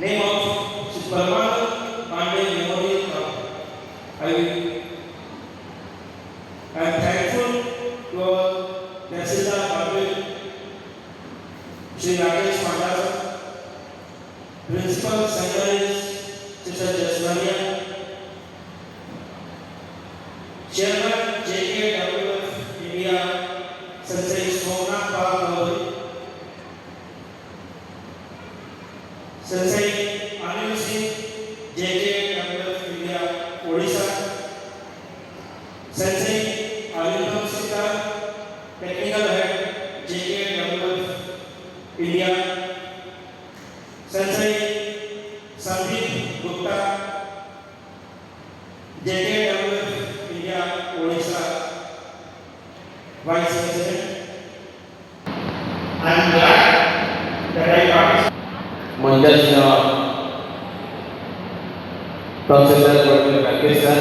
name of Superman Pandey Memorial Cup. I am thankful to our Tehsildar Babel, Shri Rajesh Mandasa, Principal Secretary Sister Jasmania, Chairman JKWF India, Sensei Somnath Pal, Sensei Anil Singh, JKWF India, Odisha, Sensei Arindam Sita, Technical Head, JKWF India, Sensei Sandeep Gupta, JKWF India, Odisha, Vice President. I am glad that I participated. Monjasnya Profesor Dr. Rakesh sir,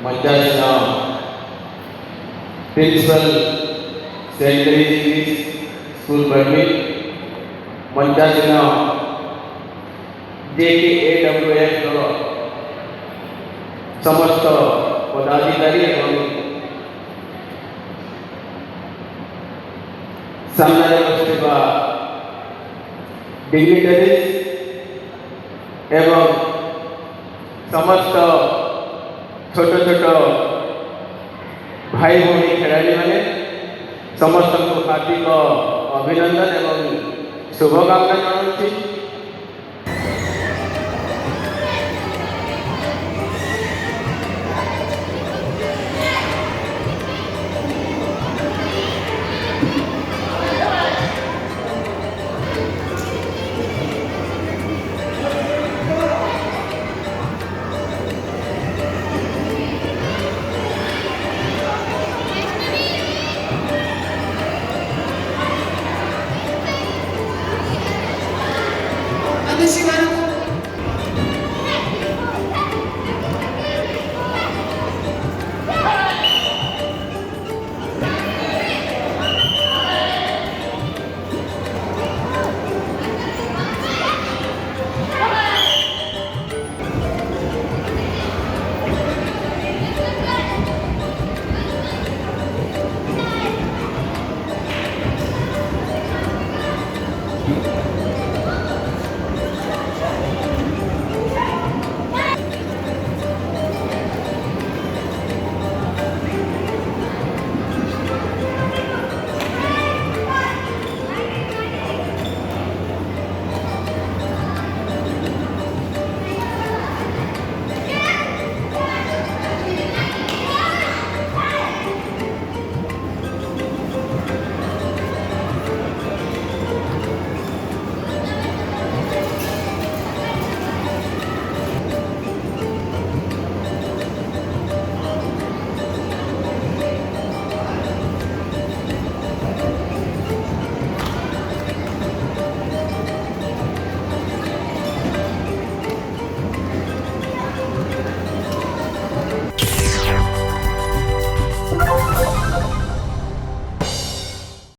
Monjasnya Principal Secretary English School Badmi, Monjasnya JKAWF समस्त पदाधिकारी एवं सामने उपस्थित dignitaries एवं समस्त छोट छोट भाई भौणी खेलाड़ी मैंने समस्त को हार्दिक अभिनंदन एवं शुभकामना जनाऊँ। Adesso